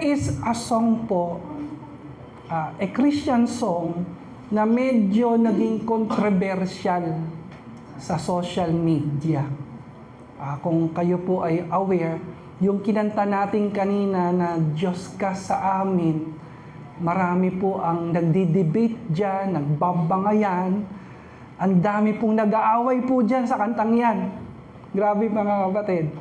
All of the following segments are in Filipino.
is a song po, a Christian song na medyo naging controversial sa social media. Kung kayo po ay aware, yung kinanta natin kanina na Diyos ka sa amin, marami po ang nagdi-debate dyan, nagbabangayan, ang dami pong nag-aaway po dyan sa kantang yan. Grabe mga kapatid.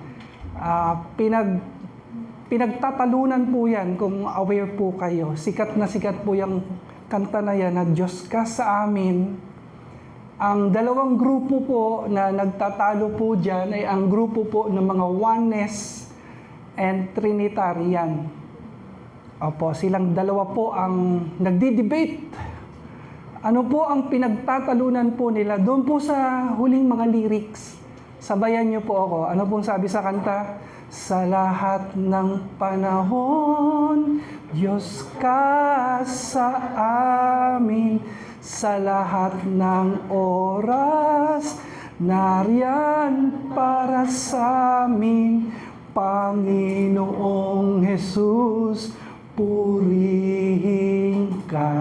Pinagtatalunan po yan kung aware po kayo. Sikat po yung kanta na yan na Diyos ka sa amin. Ang dalawang grupo po na nagtatalo po dyan ay ang grupo po ng mga Oneness and Trinitarian. Opo, silang dalawa po ang nagdi-debate. Ano po ang pinagtatalunan po nila? Doon po sa huling mga lyrics. Sabayan niyo po ako. Ano pong sabi sa kanta? Sa lahat ng panahon, Diyos ka sa amin. Sa lahat ng oras, nariyan para sa amin. Panginoong Jesus, purihin ka.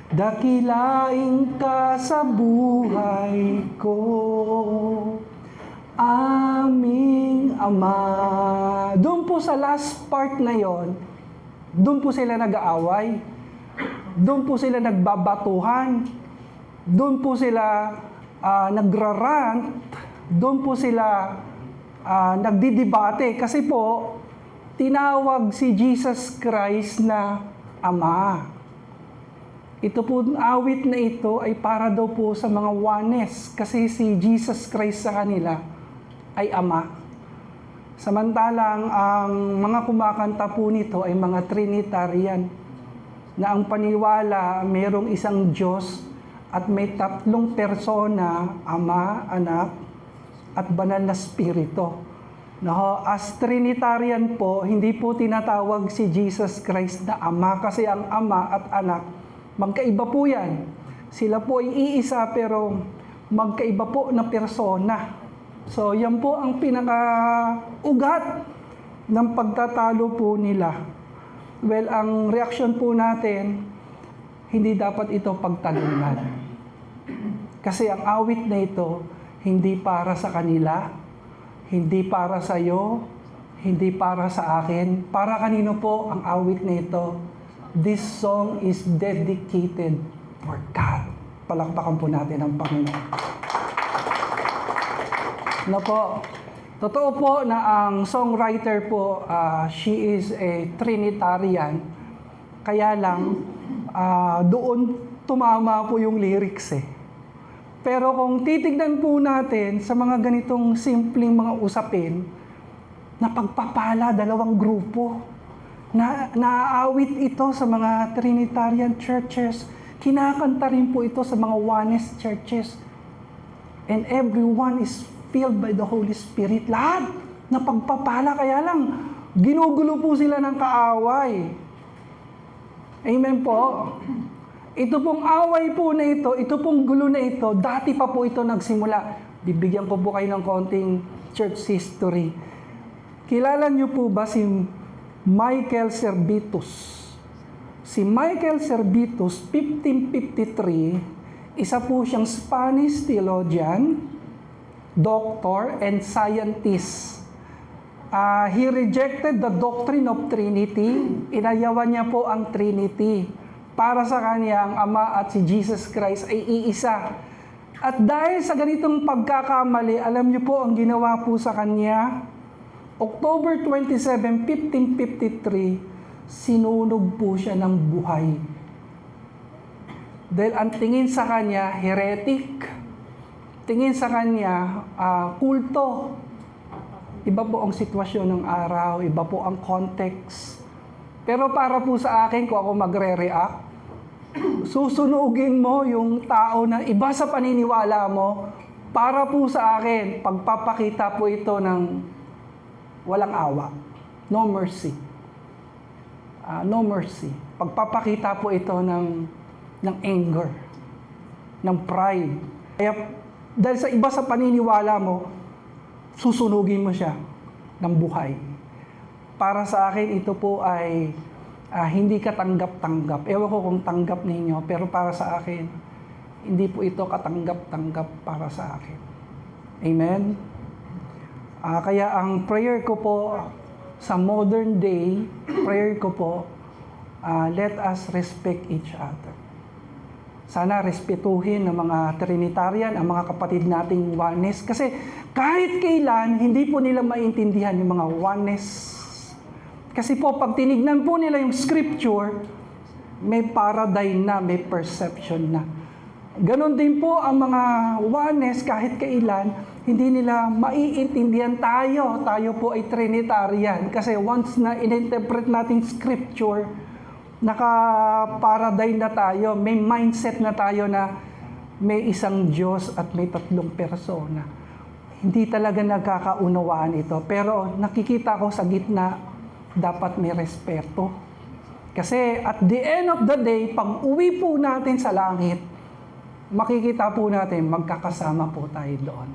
Dakilain ka sa buhay ko, aming Ama. Doon po sa last part na yon, doon po sila nag-aaway, doon po sila nagbabatuhan, doon po sila nagrarant, doon po sila nagdidebate. Kasi po, tinawag si Jesus Christ na Ama. Ito po, awit na ito ay para daw po sa mga Oneness kasi si Jesus Christ sa kanila ay Ama. Samantalang ang mga kumakanta po nito ay mga Trinitarian na ang paniwala mayroong isang Diyos at may tatlong persona, Ama, Anak, at Banal na Espiritu. No, as Trinitarian po, hindi po tinatawag si Jesus Christ na Ama kasi ang Ama at Anak magkaiba po yan. Sila po ay iisa pero magkaiba po na persona. So, yan po ang pinaka-ugat ng pagtatalo po nila. Well, ang reaksyon po natin, hindi dapat ito pagtalunan. Kasi ang awit na ito, hindi para sa kanila, hindi para sa iyo, hindi para sa akin. Para kanino po ang awit na ito? This song is dedicated for God. Palakpakan po natin ang Panginoon. Na po, totoo po na ang songwriter po, she is a Trinitarian. Kaya lang, doon tumama po yung lyrics eh. Pero kung titignan po natin sa mga ganitong simpleng mga usapin, na pagpapala dalawang grupo, naaawit ito sa mga Trinitarian churches. Kinakanta rin po ito sa mga Oneness churches. And everyone is filled by the Holy Spirit. Lahat na pagpapala. Kaya lang, ginugulo po sila ng kaaway. Amen po. Ito pong away po na ito pong gulo na ito, dati pa po ito nagsimula. Bibigyan ko po kayo ng konting church history. Kilala niyo po ba si Michael Servetus? Si Michael Servetus, 1553, isa po siyang Spanish theologian, doctor, and scientist. He rejected the doctrine of Trinity. Inayawan niya po ang Trinity. Para sa kanya, ang Ama at si Jesus Christ ay iisa. At dahil sa ganitong pagkakamali, alam niyo po ang ginawa po sa kanya? October 27, 1553, sinunog po siya ng buhay. Dahil ang tingin sa kanya, heretic. Tingin sa kanya, kulto. Iba po ang sitwasyon ng araw, iba po ang context. Pero para po sa akin, kung ako magre-react, susunugin mo yung tao na iba sa paniniwala mo, para po sa akin, pagpapakita po ito ng walang awa. No mercy. No mercy. Pagpapakita po ito ng anger, ng pride. Kaya dahil sa iba sa paniniwala mo, susunugin mo siya ng buhay. para sa akin ito po ay hindi katanggap-tanggap. Ewan ko kung tanggap ninyo, pero para sa akin, hindi po ito katanggap-tanggap para sa akin. Amen? Kaya ang prayer ko po sa modern day, prayer ko po, let us respect each other. Sana respetuhin ng mga Trinitarian, ang mga kapatid nating oneness. Kasi kahit kailan, hindi po nila maintindihan yung mga oneness. Kasi po, pag tinignan po nila yung scripture, may paradigm na, may perception na. Ganon din po ang mga oneness, kahit kailan, hindi nila maiintindihan tayo. Tayo po ay Trinitarian. Kasi once na in-interpret natin scripture, naka-paradigm na tayo, may mindset na tayo na may isang Diyos at may tatlong persona. Hindi talaga nagkakaunawaan ito. Pero nakikita ko sa gitna, dapat may respeto. Kasi at the end of the day, pag uwi po natin sa langit, makikita po natin, magkakasama po tayo doon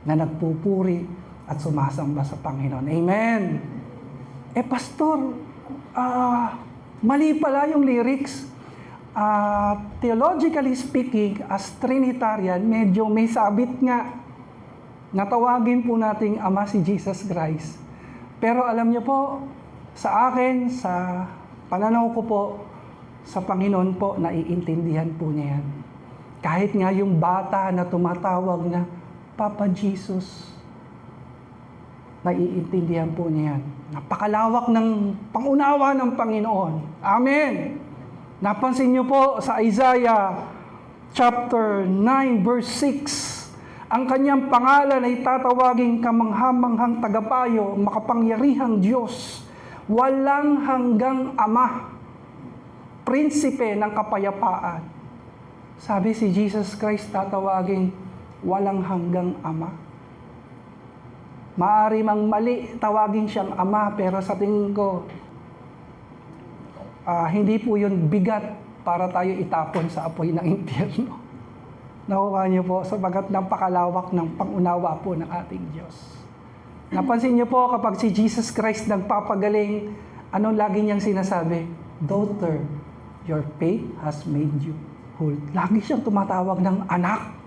na nagpupuri at sumasamba sa Panginoon. Amen! Pastor, mali pala yung lyrics. Theologically speaking, as Trinitarian, medyo may sabit nga. Natawagin po nating Ama si Jesus Christ. Pero alam niyo po, sa akin, sa pananaw ko po, sa Panginoon po, naiintindihan po niya yan. Kahit nga yung bata na tumatawag na, Papa Jesus, naiintindihan po niya yan. Napakalawak ng pangunawa ng Panginoon. Amen! Napansin niyo po sa Isaiah chapter 9 verse 6, ang kanyang pangalan ay tatawaging kamanghamanghang tagapayo, makapangyarihang Diyos, walang hanggang Ama, prinsipe ng kapayapaan. Sabi si Jesus Christ tatawaging walang hanggang Ama. Maaari mang mali, tawagin siyang Ama, pero sa tingin ko, hindi po yun bigat para tayo itapon sa apoy ng impyerno. Nakuha niyo po, sapagat napakalawak ng pangunawa po ng ating Diyos. Napansin niyo po, kapag si Jesus Christ nagpapagaling, anong lagi niyang sinasabi? Daughter, your faith has made you whole. Lagi siyang tumatawag ng anak.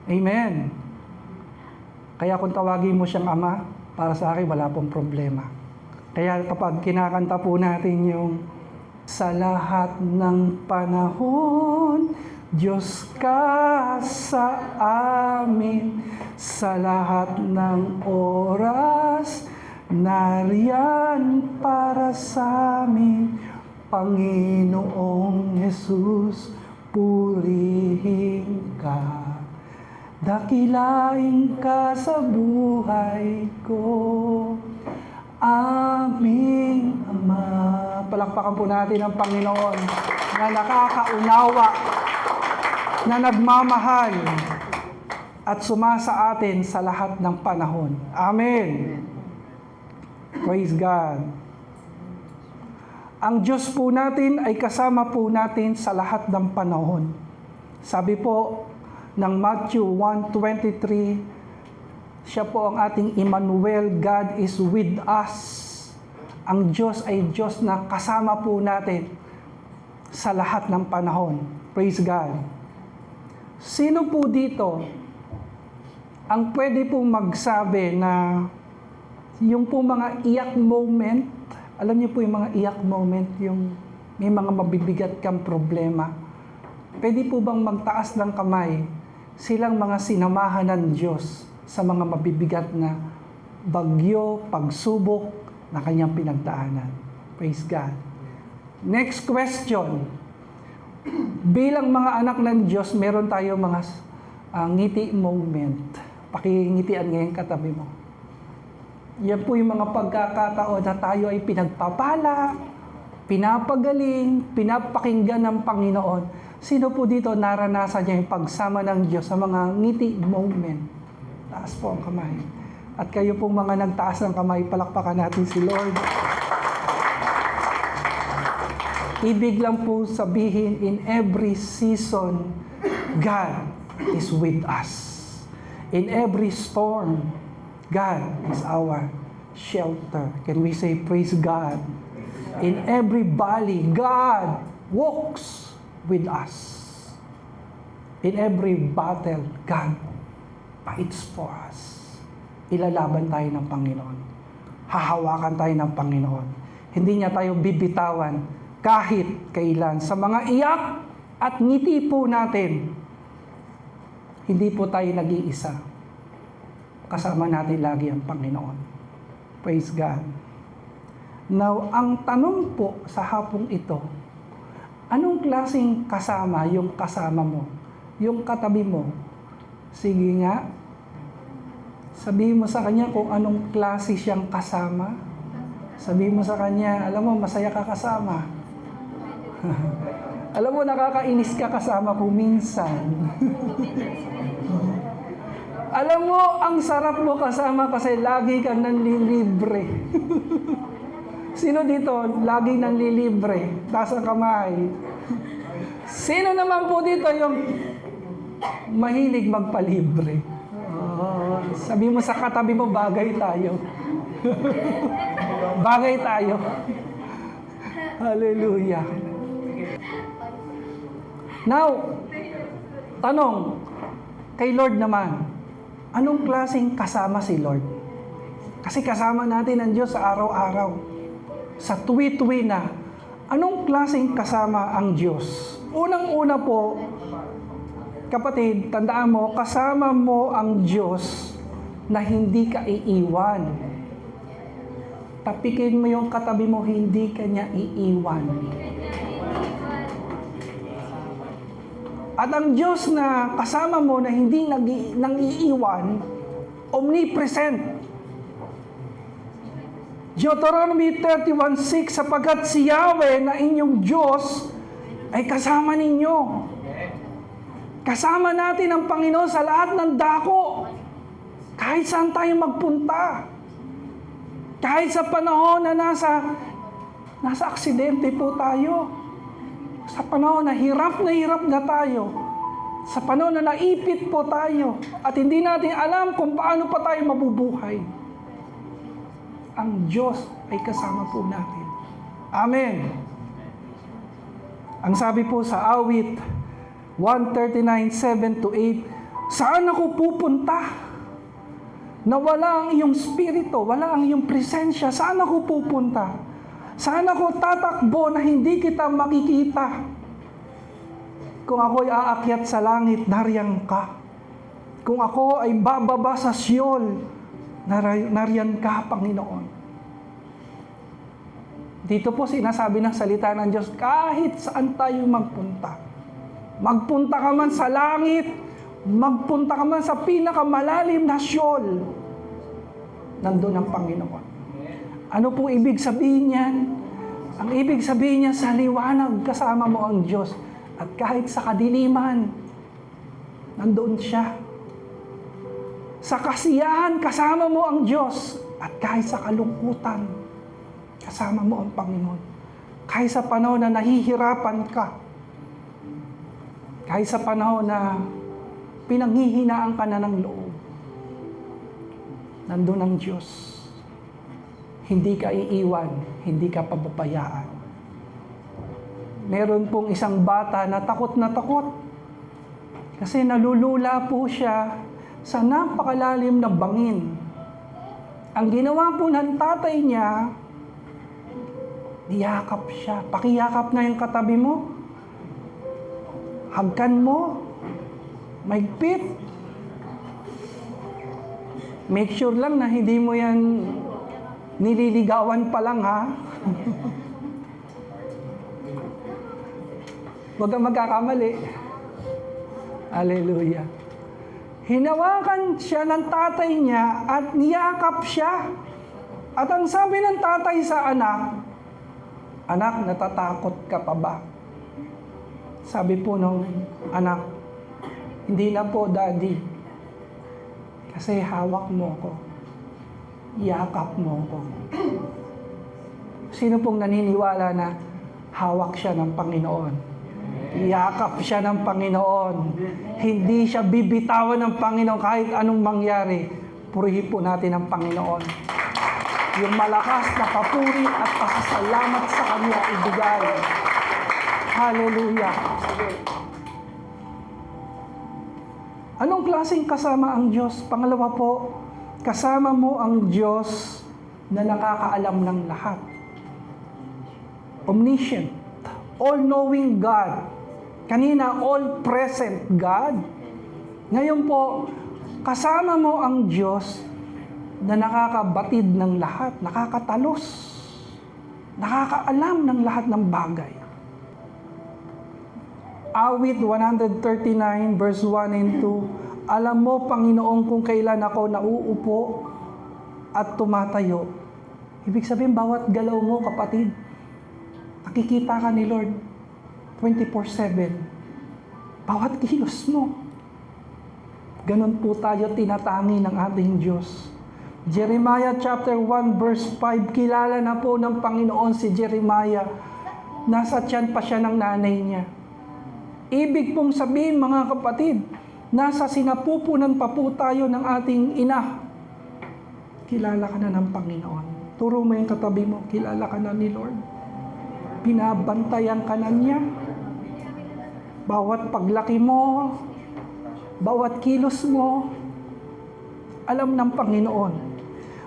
Amen. Kaya kung tawagin mo siyang Ama, para sa akin wala pong problema. Kaya kapag kinakanta po natin yung sa lahat ng panahon, Diyos ka sa amin, sa lahat ng oras, nariyan para sa amin, Panginoong Jesus, purihin ka. Dakilain ka sa buhay ko, aming Ama. Palakpakan po natin ang Panginoon na nakakaunawa, na nagmamahal, at sumasa atin sa lahat ng panahon. Amen. Praise God. Ang Diyos po natin ay kasama po natin sa lahat ng panahon. Sabi po ng Matthew 1:23, siya po ang ating Emmanuel, God is with us. Ang Diyos ay Diyos na kasama po natin sa lahat ng panahon. Praise God. Sino po dito ang pwede pong magsabi na yung po mga iyak moment, alam niyo po yung mga iyak moment, yung may mga mabibigat kang problema, pwede po bang magtaas ng kamay silang mga sinamahan ng Diyos sa mga mabibigat na bagyo, pagsubok na kanyang pinagdaanan? Praise God. Next question. Bilang mga anak ng Diyos, meron tayo mga ngiti moment. Pakingitian ngayon katabi mo. Yan po yung mga pagkakataon na tayo ay pinagpapala, pinapagaling, pinapakinggan ng Panginoon. Sino po dito naranasan niya yung pagsama ng Diyos sa mga ngiti moment? Taas po ang kamay. At kayo pong mga nagtaas ng kamay, palakpakan natin si Lord. Ibig lang po sabihin, in every season, God is with us. In every storm, God is our shelter. Can we say, praise God? In every valley, God walks with us. In every battle, God fights for us. Ilalaban tayo ng Panginoon. Hahawakan tayo ng Panginoon. Hindi niya tayo bibitawan kahit kailan. Sa mga iyak at ngiti po natin, hindi po tayo nag-iisa. Kasama natin lagi ang Panginoon. Praise God. Now, ang tanong po sa hapong ito, anong klaseng kasama yung kasama mo? Yung katabi mo? Sige nga, sabihin mo sa kanya kung anong klase siyang kasama. Sabihin mo sa kanya, alam mo, masaya ka kasama. Alam mo, nakakainis ka kasama kung minsan. Alam mo, ang sarap mo kasama kasi lagi kang nanlilibre. Sino dito lagi nanlilibre? Taas ang kamay. Sino naman po dito yung mahilig magpalibre? Sabi mo sa katabi mo, bagay tayo. Bagay tayo. Hallelujah. Now, tanong, kay Lord naman, anong klaseng kasama si Lord? Kasi kasama natin ang Diyos sa araw-araw. Sa tuwi-tuwi na, anong klaseng kasama ang Diyos? Unang-una po, kapatid, tandaan mo, kasama mo ang Diyos na hindi ka iiwan. Tapikin mo yung katabi mo, hindi ka niya iiwan. At ang Diyos na kasama mo na hindi nang iiwan, omnipresent. Deuteronomy 31:6, sapagkat si Yahweh na inyong Diyos ay kasama ninyo. Kasama natin ang Panginoon sa lahat ng dako. Kahit saan tayo magpunta. Kahit sa panahon na nasa aksidente po tayo. Sa panahon na hirap na tayo. Sa panahon na naipit po tayo. At hindi natin alam kung paano pa tayo mabubuhay. Ang Diyos ay kasama po natin. Amen. Ang sabi po sa awit 139:7-8, saan ako pupunta? Na wala ang iyong spirito, wala ang iyong presensya, saan ako pupunta? Saan ako tatakbo na hindi kita makikita? Kung ako'y aakyat sa langit, nariyan ka. Kung ako ay bababa sa Siol, nariyan ka, Panginoon. Dito po sinasabi ng salita ng Diyos, kahit saan tayo magpunta. Magpunta ka man sa langit, magpunta ka man sa pinakamalalim na Siol, nandun ang Panginoon. Ano po ibig sabihin niyan? Ang ibig sabihin niya, sa liwanag kasama mo ang Diyos. At kahit sa kadiliman, nandoon siya. Sa kasiyahan, kasama mo ang Diyos. At kahit sa kalungkutan, kasama mo ang Panginoon. Kahit sa panahon na nahihirapan ka, kahit sa panahon na pinanghihinaan ka na ng loob, nandun ang Diyos. Hindi ka iiwan, hindi ka pababayaan. Meron pong isang bata na takot kasi nalulula po siya sa napakalalim na bangin. Ang ginawa po ng tatay niya, niyakap siya. Pakiyakap na yung katabi mo. Hagkan mo. Maigpit. Make sure lang na hindi mo yan nililigawan pa lang, ha? Huwag kang magkakamali. Hallelujah. Hinawakan siya ng tatay niya at niyakap siya. At ang sabi ng tatay sa anak, anak, natatakot ka pa ba? Sabi po nung anak, hindi na po, Daddy. Kasi hawak mo ko. Yakap mo ko. Sino pong naniniwala na hawak siya ng Panginoon? Yakap siya ng Panginoon. Hindi siya bibitawan ng Panginoon kahit anong mangyari. Purihin po natin ang Panginoon. yung malakas na papuri at pasasalamat sa Kanya ibigay. Hallelujah. Anong klaseng kasama ang Diyos? Pangalawa po, kasama mo ang Diyos na nakakaalam ng lahat. Omniscient, all-knowing God. Kanina, all-present God. Ngayon po, kasama mo ang Diyos na nakakabatid ng lahat, nakakatalos, nakakaalam ng lahat ng bagay. Awit 139 verse 1 and 2, alam mo, Panginoon, kung kailan ako nauupo at tumatayo. Ibig sabihin, bawat galaw mo, kapatid, nakikita ka ni Lord 24/7. Bawat kilos mo. Ganon po tayo tinatangi ng ating Diyos. Jeremiah chapter 1 verse 5, kilala na po ng Panginoon si Jeremiah. Nasa tiyan pa siya ng nanay niya. Ibig pong sabihin, mga kapatid, nasa sinapupunan pa po tayo ng ating ina. Kilala ka na ng Panginoon. Turo mo yung katabi mo, kilala ka na ni Lord. Binabantayan ka na niya. Bawat paglaki mo, bawat kilos mo, alam ng Panginoon.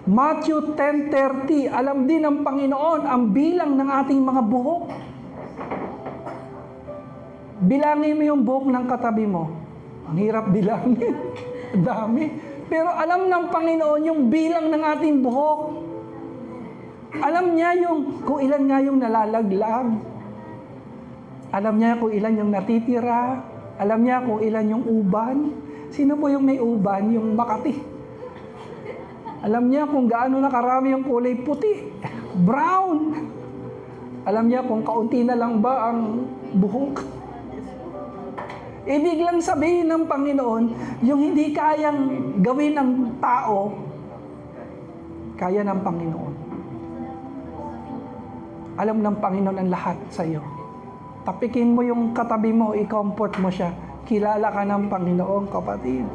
Matthew 10:30, alam din ng Panginoon ang bilang ng ating mga buhok. Bilangin mo yung buhok ng katabi mo. Ang hirap bilangin. Dami. Pero alam ng Panginoon yung bilang ng ating buhok. Alam niya kung ilan nga yung nalalaglag. Alam niya kung ilan yung natitira. Alam niya kung ilan yung uban. Sino po yung may uban? Yung Makati. Alam niya kung gaano na karami yung kulay puti. Brown. Alam niya kung kaunti na lang ba ang buhok. Ibig lang sabihin ng Panginoon, yung hindi kayang gawin ng tao, kaya ng Panginoon. Alam ng Panginoon ang lahat sa iyo. Tapikin mo yung katabi mo, i-comfort mo siya. Kilala ka ng Panginoon, kapatid.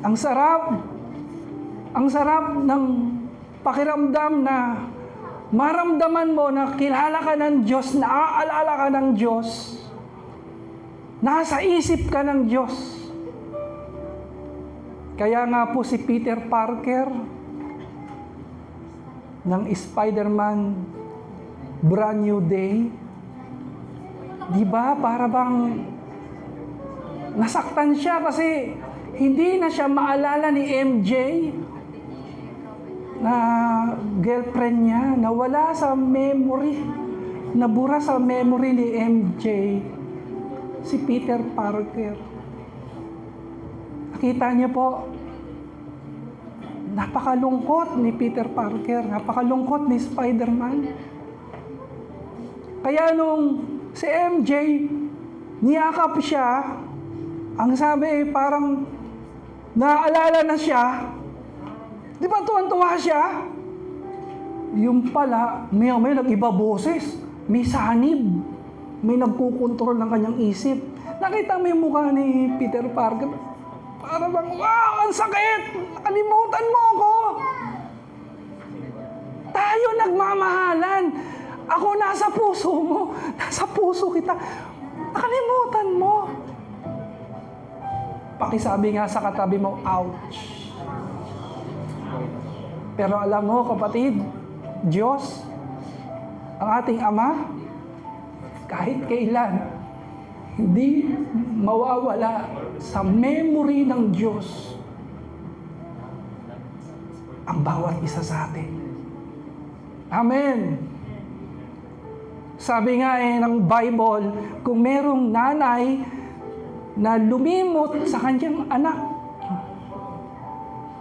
Ang sarap ng pakiramdam na maramdaman mo na kilala ka ng Diyos, naaalala ka ng Diyos, nasa isip ka ng Diyos. Kaya nga po si Peter Parker ng Spider-Man Brand New Day, di ba para bang nasaktan siya kasi hindi na siya maalala ni MJ na girlfriend niya, nawala sa memory, nabura sa memory ni MJ, si Peter Parker. Nakita niyo po, napakalungkot ni Peter Parker, napakalungkot ni Spider-Man. Kaya nung si MJ, niyakap siya, ang sabi parang naaalala na siya. Di ba tuwan-tuwa siya? Yung pala, may nag-iba boses. May sanib. May nagkukontrol ng kanyang isip. Nakita mo yung mukha ni Peter Parker. Para bang, wow, ang sakit! Nakalimutan mo ako! Tayo nagmamahalan. Ako nasa puso mo. Nasa puso kita. Nakalimutan mo. Pakisabi nga sa katabi mo, ouch. Pero alam mo, kapatid, Diyos, ang ating Ama, kahit kailan, hindi mawawala sa memory ng Diyos ang bawat isa sa atin. Amen. Sabi nga ng Bible, kung merong nanay na lumimot sa kanyang anak,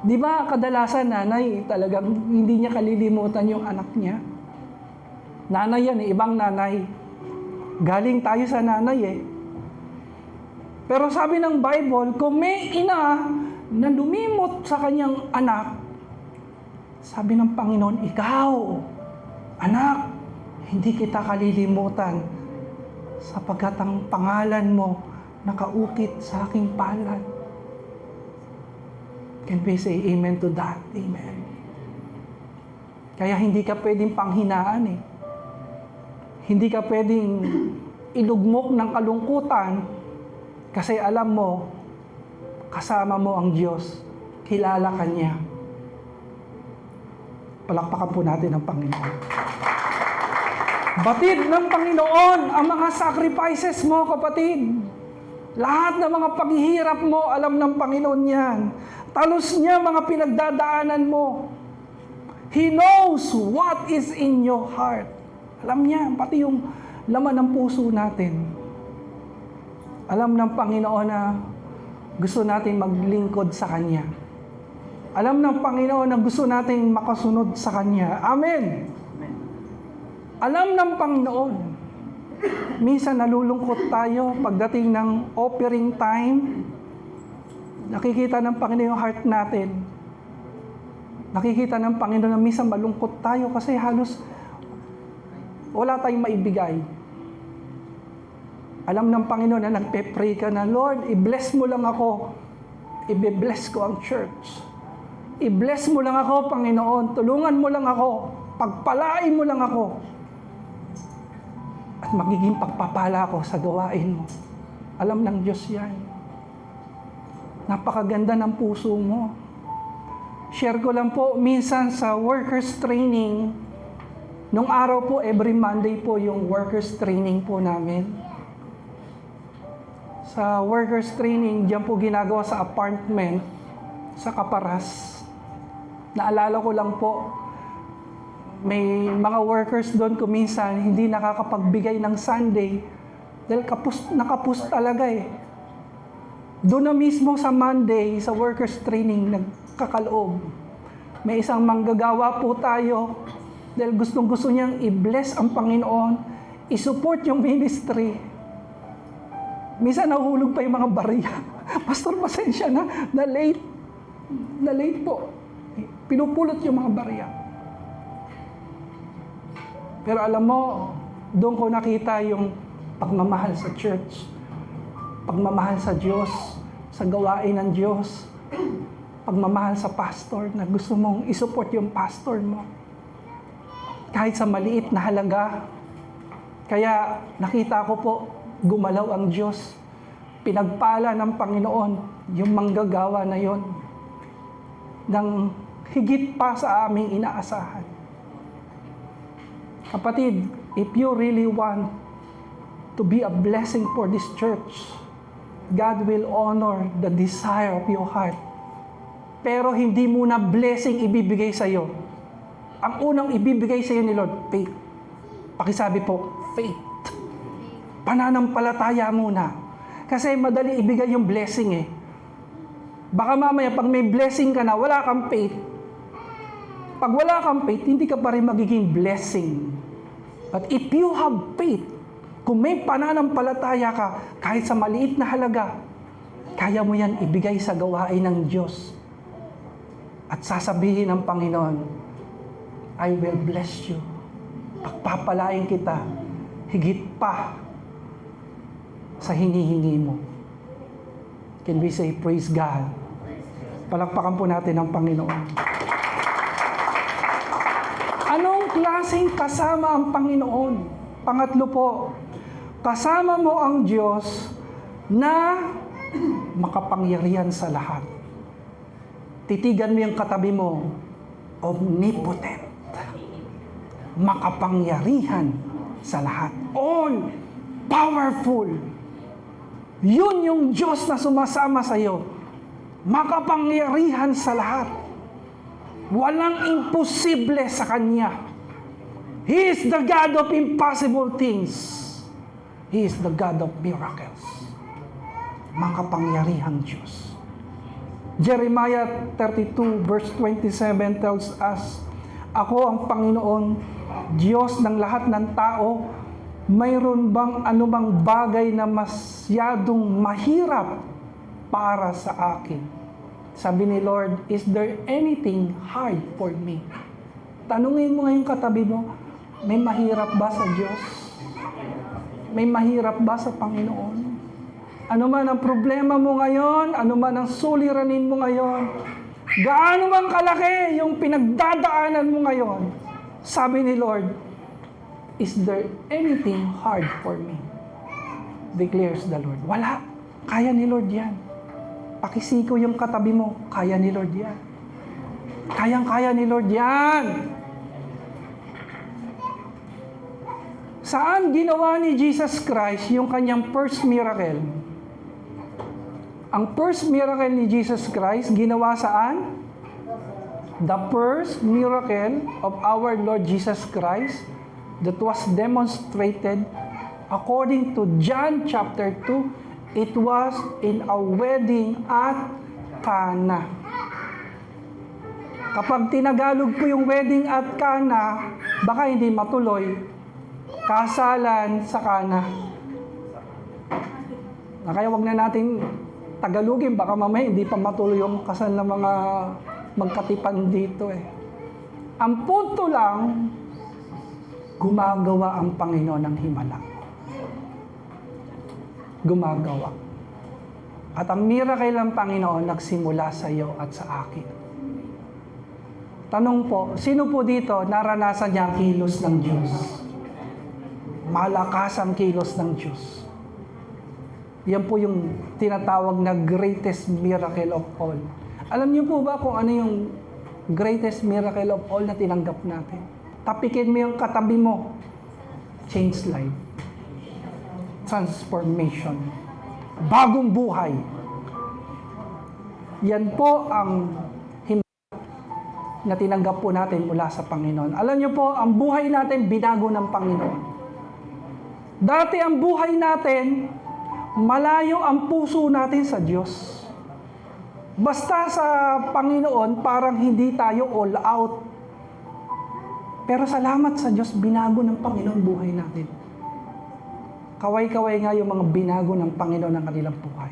di ba kadalasan nanay talagang hindi niya kalilimutan yung anak niya? Nanay yan, ibang nanay. Galing tayo sa nanay eh. Pero sabi ng Bible, kung may ina na lumimot sa kanyang anak, sabi ng Panginoon, ikaw, anak, hindi kita kalilimutan sapagkat ang pangalan mo nakaukit sa aking palad. Can we say amen to that? Amen. Kaya hindi ka pwedeng panghinaan eh. Hindi ka pwedeng ilugmok ng kalungkutan kasi alam mo, kasama mo ang Diyos. Kilala ka niya. Palakpakan po natin ang Panginoon. Batid ng Panginoon ang mga sacrifices mo, kapatid. Lahat ng mga paghihirap mo, alam ng Panginoon yan. Talos niya mga pinagdadaanan mo. He knows what is in your heart. Alam niya, pati yung laman ng puso natin. Alam ng Panginoon na gusto natin maglingkod sa Kanya. Alam ng Panginoon na gusto natin makasunod sa Kanya. Amen! Alam ng Panginoon. Minsan nalulungkot tayo pagdating ng offering time. Nakikita ng Panginoon yung heart natin. Nakikita ng Panginoon na minsan malungkot tayo kasi halos wala tayong maibigay. Alam ng Panginoon na nagpe-pray ka na, Lord, i-bless mo lang ako. I-bless ko ang church. I-bless mo lang ako, Panginoon. Tulungan mo lang ako. Pagpalain mo lang ako. At magiging pagpapala ko sa gawain mo. Alam ng Diyos yan. Napakaganda ng puso mo. Share ko lang po, minsan sa workers training, nung araw po, every Monday po yung workers training po namin. Sa workers training, diyan po ginagawa sa apartment, sa Kaparas. Naalala ko lang po, may mga workers doon kuminsan hindi nakakapagbigay ng Sunday dahil nakapus talaga eh. Doon na mismo sa Monday, sa workers training, nagkakaloob. May isang manggagawa po tayo dahil gustong-gusto niyang i-bless ang Panginoon, i-support yung ministry. Minsan nahuhulog pa yung mga barya. Pastor, pasensya na late. Na late po. Pinupulot yung mga barya. Pero alam mo, doon ko nakita yung pagmamahal sa church, pagmamahal sa Diyos, sa gawain ng Diyos, pagmamahal sa pastor na gusto mong isupport yung pastor mo. Kahit sa maliit na halaga. Kaya nakita ko po, gumalaw ang Diyos. Pinagpala ng Panginoon yung manggagawa na yon ng higit pa sa aming inaasahan. Kapatid, if you really want to be a blessing for this church, God will honor the desire of your heart. Pero hindi muna blessing ibibigay sa iyo. Ang unang ibibigay sa iyo ni Lord, faith. Pakisabi po, faith. Pananampalataya muna. Kasi madali ibigay yung blessing eh. Baka mamaya pag may blessing ka na, wala kang faith. Pag wala kang faith, hindi ka pa rin magiging blessing. But if you have faith, kung may pananampalataya ka, kahit sa maliit na halaga, kaya mo yan ibigay sa gawain ng Diyos. At sasabihin ng Panginoon, I will bless you. Pagpapalain kita, higit pa sa hinihingi mo. Can we say, praise God? Palakpakan po natin ang Panginoon. Anong klaseng kasama ang Panginoon? Pangatlo po, kasama mo ang Diyos na makapangyarihan sa lahat. Titigan mo yung katabi mo, omnipotent. Makapangyarihan sa lahat. All powerful. Yun yung Diyos na sumasama sa iyo. Makapangyarihan sa lahat. Walang imposible sa Kanya. He is the God of impossible things. He is the God of miracles. Makapangyarihang Diyos. Jeremiah 32 verse 27 tells us, Ako ang Panginoon, Diyos ng lahat ng tao. Mayroon bang anumang bagay na masyadong mahirap para sa akin? Sabi ni Lord, is there anything hard for me? Tanungin mo ngayon katabi mo, may mahirap ba sa Diyos? May mahirap ba sa Panginoon? Ano man ang problema mo ngayon, ano man ang suliranin mo ngayon, Gaano bang kalaki yung pinagdadaanan mo ngayon? Sabi ni Lord, is there anything hard for me? Declares the Lord. Wala. Kaya ni Lord yan. Pakisiko yung katabi mo. Kaya ni Lord yan. Kayang-kaya ni Lord yan. Saan ginawa ni Jesus Christ yung kanyang first miracle? Ang first miracle ni Jesus Christ, ginawa saan? The first miracle of our Lord Jesus Christ that was demonstrated according to John chapter 2, it was in a wedding at Cana. Kapag tinagalog ko yung wedding at Cana, baka hindi matuloy. Kasalan sa Cana. Kaya wag na natin Tagalogin, baka mamaya hindi pa matuloy yung kasal ng mga magkatipan dito eh. Ang punto lang, gumagawa ang Panginoon ng himala. Gumagawa. At ang miracle ng Panginoon nagsimula sa iyo at sa akin. Tanong po, sino po dito naranasan niya ang kilos ng Diyos? Malakas ang kilos ng Diyos. Yan po yung tinatawag na greatest miracle of all. Alam niyo po ba kung ano yung greatest miracle of all na tinanggap natin? Tapikin mo yung katabi mo. Change life. Transformation. Bagong buhay. Yan po ang himala na tinanggap po natin mula sa Panginoon. Alam niyo po, ang buhay natin binago ng Panginoon. Dati ang buhay natin, malayo ang puso natin sa Diyos. Basta sa Panginoon, parang hindi tayo all out. Pero salamat sa Diyos, binago ng Panginoon buhay natin. Kaway-kaway nga yung mga binago ng Panginoon ng kanilang buhay.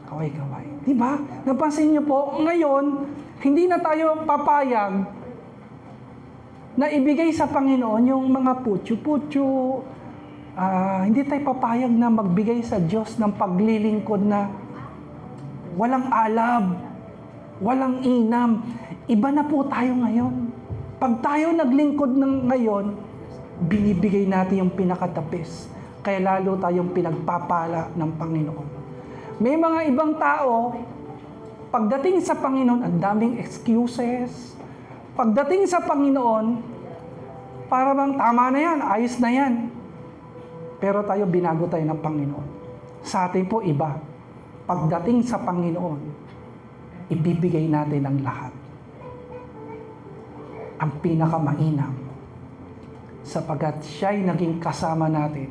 Kaway-kaway. Diba? Napansin niyo po, ngayon, hindi na tayo papayag na ibigay sa Panginoon yung mga putyo-putyo. Hindi tayo papayag na magbigay sa Diyos ng paglilingkod na walang alab, walang inam. Iba na po tayo ngayon. Pag tayo naglingkod ng ngayon, binibigay natin yung pinakatapis. Kaya lalo tayong pinagpapala ng Panginoon. May mga ibang tao, pagdating sa Panginoon, ang daming excuses. Pagdating sa Panginoon, para bang tama na yan, ayos na yan. Pero tayo, binago tayo ng Panginoon. Sa atin po, iba. Pagdating sa Panginoon, ibibigay natin ang lahat. Ang pinakamainam. Sapagat siya'y naging kasama natin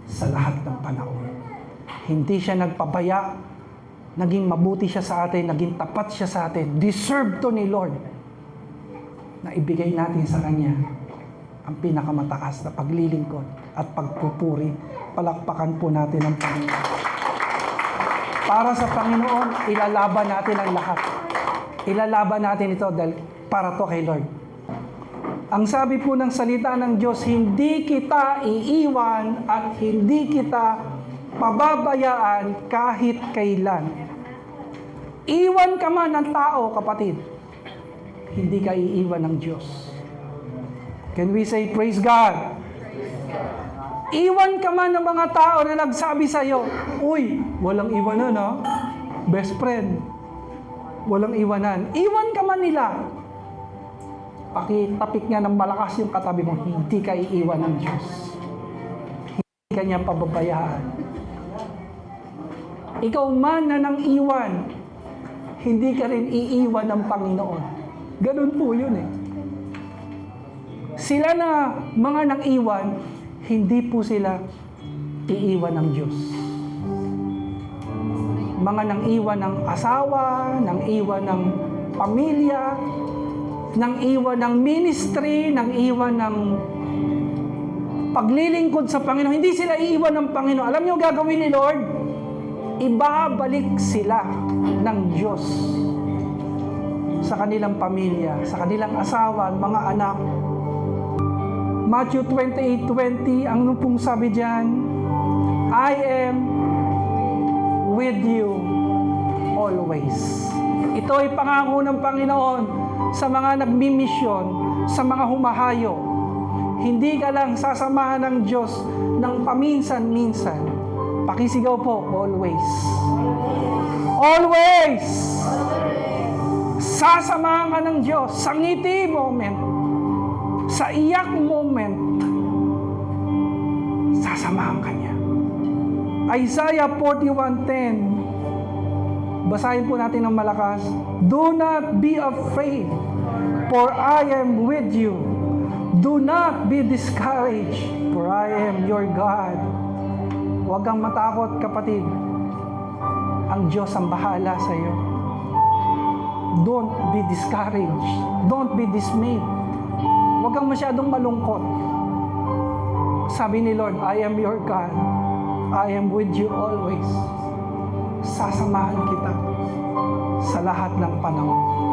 sa lahat ng panahon. Hindi siya nagpabaya. Naging mabuti siya sa atin. Naging tapat siya sa atin. Deserve to ni Lord na ibigay natin sa Kanya ang pinakamataas na paglilingkod at pagpupuri. Palakpakan po natin ang Panginoon. Para sa Panginoon, ilalaban natin ang lahat. Ilalaban natin ito dahil para to kay Lord. Ang sabi po ng salita ng Diyos, hindi kita iiwan at hindi kita pababayaan kahit kailan. Iwan ka man ng tao, kapatid, hindi ka iiwan ng Diyos. Can we say, praise God? Iwan ka man ng mga tao na nagsabi sa'yo, uy, walang iwanan ha? Best friend. Walang iwanan. Iwan ka man nila. Pakitapik nga ng malakas yung katabi mo, hindi ka iiwan ng Diyos. Hindi ka niya pababayaan. Ikaw man na nang iwan, hindi ka rin iiwan ng Panginoon. Ganun po yun eh. Sila na mga nang iwan, hindi po sila iiwan ng Diyos. Mga nang iwan ng asawa, nang iwan ng pamilya, nang iwan ng ministry, nang iwan ng paglilingkod sa Panginoon. Hindi sila iiwan ng Panginoon. Alam niyo gagawin ni Lord? Ibabalik sila ng Diyos sa kanilang pamilya, sa kanilang asawa, mga anak. Matthew 28:20, ang pong sabi diyan, I am with you always. Ito ay pangako ng Panginoon sa mga nagmimisyon, sa mga humahayo. Hindi ka lang sasamahan ng Diyos ng paminsan-minsan. Pakisigaw po, always. Always! Sasamahan ka ng Diyos sa ngiti moment, sa iyak moment, sasamahan ka niya. Isaiah 41:10. Basahin po natin ng malakas. Do not be afraid, for I am with you. Do not be discouraged, for I am your God. Huwag kang matakot, kapatid. Ang Diyos ang bahala sa iyo. Don't be discouraged. Don't be dismayed. Huwag kang masyadong malungkot. Sabi ni Lord, I am your God. I am with you always. Sasamahan kita sa lahat ng panahon.